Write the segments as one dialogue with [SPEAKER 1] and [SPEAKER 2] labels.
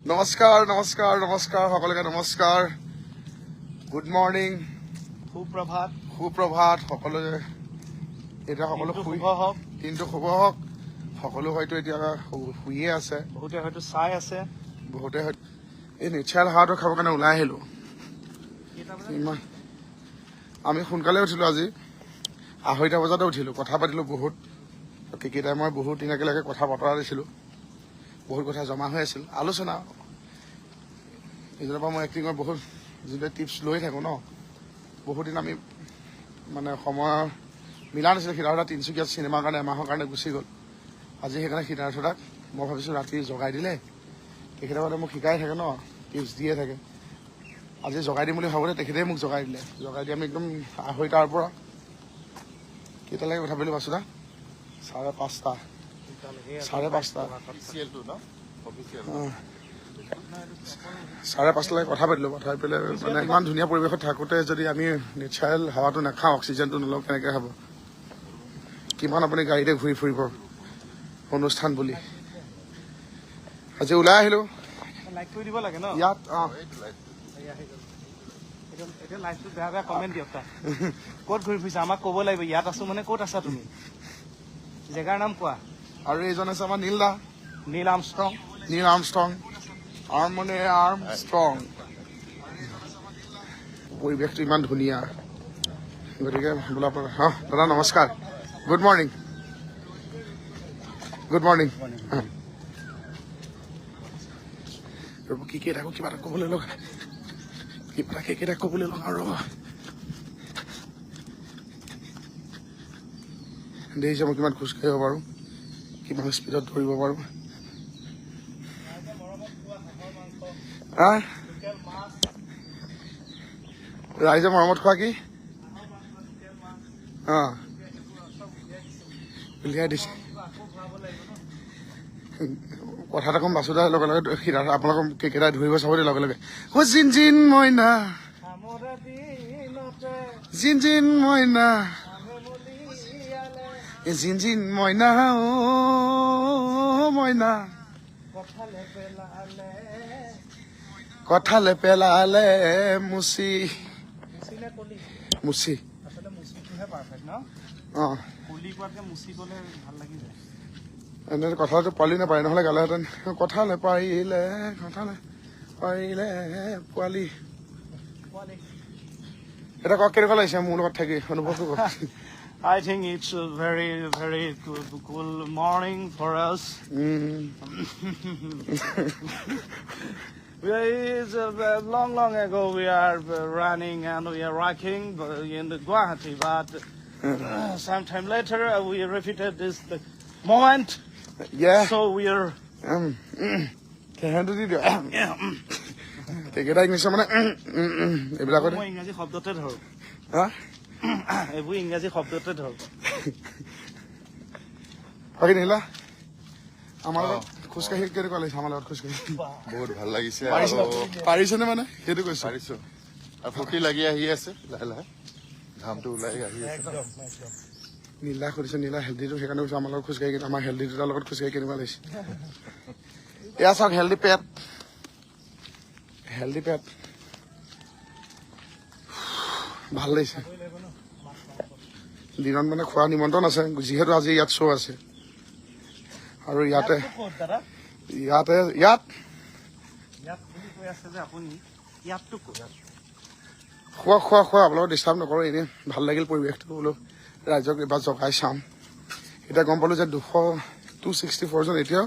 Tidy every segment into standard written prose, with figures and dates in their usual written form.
[SPEAKER 1] নমস্কাৰ নমস্কাৰ নমস্কাৰ সকলোকে নমস্কাৰ গুড মৰ্ণিং
[SPEAKER 2] সুপ্ৰভাত
[SPEAKER 1] সুপ্ৰভাত সকলোকে এতিয়া সকলো শুভ হওক দিনটো শুভ হওক সকলো হয়তো এতিয়া শুইয়ে আছে
[SPEAKER 2] বহুতে হয়তো চাই আছে
[SPEAKER 1] বহুতে হয়তো এই নেচাৰেল হাৱাটো খাবৰ কাৰণে ওলাই আহিলো আমি সোনকালে উঠিলো আজি 2:30 বজাতে উঠিলো কথা পাতিলো বহুত কেইটা মই বহুত দিন একেলগে কথা বতৰা দিছিলো বহুত কথা জমা হৈ আছিল আলোচনা এইজনৰ পৰা মই এক্টিঙৰ বহুত যিটো টিপছ লৈ থাকো ন বহুত দিন আমি মানে সময় মিলা নাছিলে সিদ্ধাৰ্থ তিনিচুকীয়া চিনেমাৰ কাৰণে এমাহৰ কাৰণে গুচি গ'ল আজি সেইকাৰণে সিদ্ধাৰ্থতাক মই ভাবিছোঁ ৰাতি জগাই দিলে তেখেতে মানে মোক শিকাই থাকে ন টিপছ দিয়ে থাকে আজি জগাই দিম বুলি ভাবোতে তেখেতে মোক জগাই দিলে জগাই দি আমি একদম 2:30টাৰ পৰা কেইটালৈকে কথা পাতিলো বাচুদা 5:30 5:30লৈকে কথা পাতিলো কথা পেলাই মানে ইমান ধুনীয়া পৰিৱেশত থাকোঁতে যদি আমি নেচাৰেল হাৱাটো নাখাওঁ অক্সিজেনটো নলওঁ কেনেকৈ হ'ব কিমান আপুনি গাড়ীতে ঘূৰি ফুৰিব অনুষ্ঠান বুলি আজি ওলাই আহিলো ইয়াত
[SPEAKER 2] ক'ত ঘূৰি ফুৰিছা আমাক ক'ব লাগিব ইয়াত আছো মানে ক'ত আছা তুমি জেগাৰ নাম কোৱা
[SPEAKER 1] আৰু এইজন আছে আমাৰ নীল আৰ্মষ্ট্ৰং আৰ্ম মানে আৰ্ম ষ্ট্ৰং পৰিৱেশটো ইমান ধুনীয়া গতিকে বোলা দাদা নমস্কাৰ গুড মৰ্ণিং ৰ'ব কি থাকো কিবা এটা ক'বলৈ লগা কেইটা ক'বলৈ লগা ৰ'ব দেখিছে মই কিমান খোজকাঢ়িব পাৰোঁ কিমান স্পীডত দৌৰিব পাৰোঁ ৰাইজে মৰমত খোৱা কি উলিয়াই দিছে কথা এটা কম বাচুদাৰ লগে লগে আপোনালোকক কেইকেইটা ধৰিব চাব দেই লগে লগে অ' জিন মইনা জিন মইনা জিন মইনা অ' মইনা কঠালে পেলালে মুচি এনে কথাটো পালি নাপায় নহ'লে গালেহেঁতেন কঠালে পাৰিলে পোৱালি এটা কওক কেনেকুৱা লাগিছে মোৰ লগত থাকি অনুভৱটো কওক
[SPEAKER 2] I think it's a very, very cool morning for us. Long ago we are running and we are rocking in the Guwahati, but sometime later we repeated this moment.
[SPEAKER 1] Yeah.
[SPEAKER 2] So we are.
[SPEAKER 1] Can handle it. কেইটা English মানে এইবিলাকতে
[SPEAKER 2] মই ইংৰাজী শব্দতে ধৰো এইবোৰ ইংৰাজী শব্দতে ধৰো
[SPEAKER 1] বাকী নিলা আমাৰ লগত খোজকাঢ়ি কেনেকুৱা লাগিছে আমাৰ লগত খোজকাঢ়ি
[SPEAKER 3] বহুত ভাল লাগিছে
[SPEAKER 1] পাৰিছেনে মানে সেইটো কৈছো
[SPEAKER 3] পাৰিছো আৰু ফুটি লাগি আহি আছে লাহে লাহে ঘামটো ওলাই আহি আছে
[SPEAKER 1] নীলা সুধিছে নীলা হেল্ডিটো সেইকাৰণে কৈছো আমাৰ লগত খোজকাঢ়ি আমাৰ হেল্ডি দুটাৰ লগত খোজকাঢ়ি কেনেকুৱা লাগিছে এয়া চাওক হেল্ডি পেট ভাল লাগিছে দিনত মানে খোৱা নিমন্ত্ৰণ আছে যিহেতু আজি ইয়াত শ্ব' আছে আৰু ইয়াত খোৱা আপোনালোকক ডিষ্টাৰ্ব নকৰোঁ এনেই ভাল লাগিল পৰিৱেশটো বোলো ৰাইজক এবাৰ জগাই চাম এতিয়া গম পালো যে 264 জন এতিয়াও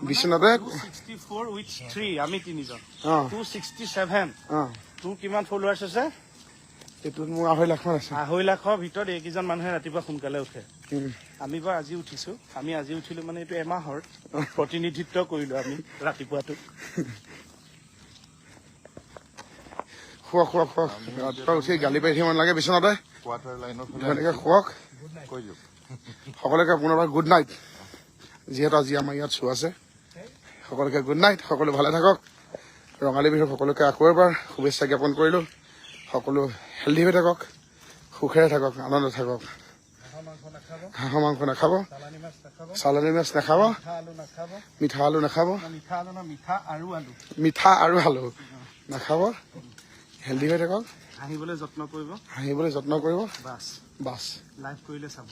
[SPEAKER 1] বিশ্বনাথে
[SPEAKER 2] 264 with 3 আমি তিনিজন 267 তোৰ কিমান ফলোৱাৰ্ছ আছে
[SPEAKER 1] এইটোত মোৰ 2.5 লাখ মান আছে
[SPEAKER 2] 2.5 লাখৰ ভিতৰত এইকেইজন মানুহে ৰাতিপুৱা সোনকালে উঠে আমি বাৰু আজি উঠিছো আমি আজি উঠিলো মানে এইটো এমাহৰ প্ৰতিনিধিত্ব কৰিলো আমি ৰাতিপুৱাটো
[SPEAKER 1] খোৱা ৰাতিপুৱা উঠি গালি পাৰি থাকিব নালাগে বিশ্বনাথে
[SPEAKER 3] কোৱাৰ্টাৰ লাইনৰ
[SPEAKER 1] ধুনীয়াকৈ খুৱাওক সকলোকে পুনৰবাৰ গুড নাইট যিহেতু আজি আমাৰ ইয়াত শ্ব' আছে সকলোকে গুড নাইট সকলো ভালে থাকক ৰঙালী বিহুৰ সকলোকে আকৌ এবাৰ শুভেচ্ছা জ্ঞাপন কৰিলোঁ সকলো হেল্ডি হৈ থাকক সুখেৰে থাকক আনন্দ থাকক
[SPEAKER 2] নাখাব
[SPEAKER 1] হাঁহৰ মাংস নাখাব
[SPEAKER 2] চালানী মাছ নাখাব
[SPEAKER 1] চালানী মাছ নাখাব
[SPEAKER 2] মিঠা আলু নাখাব
[SPEAKER 1] মিঠা আলু নাখাব
[SPEAKER 2] মিঠা আলু ন মিঠা আৰু আলু
[SPEAKER 1] মিঠা আৰু আলু নাখাব হেল্ডি হৈ থাকক
[SPEAKER 2] হাঁহিবলৈ যত্ন কৰিব
[SPEAKER 1] হাঁহিবলৈ যত্ন কৰিব
[SPEAKER 2] বাছ
[SPEAKER 1] বাছ
[SPEAKER 2] লাইভ কৰিলে চাব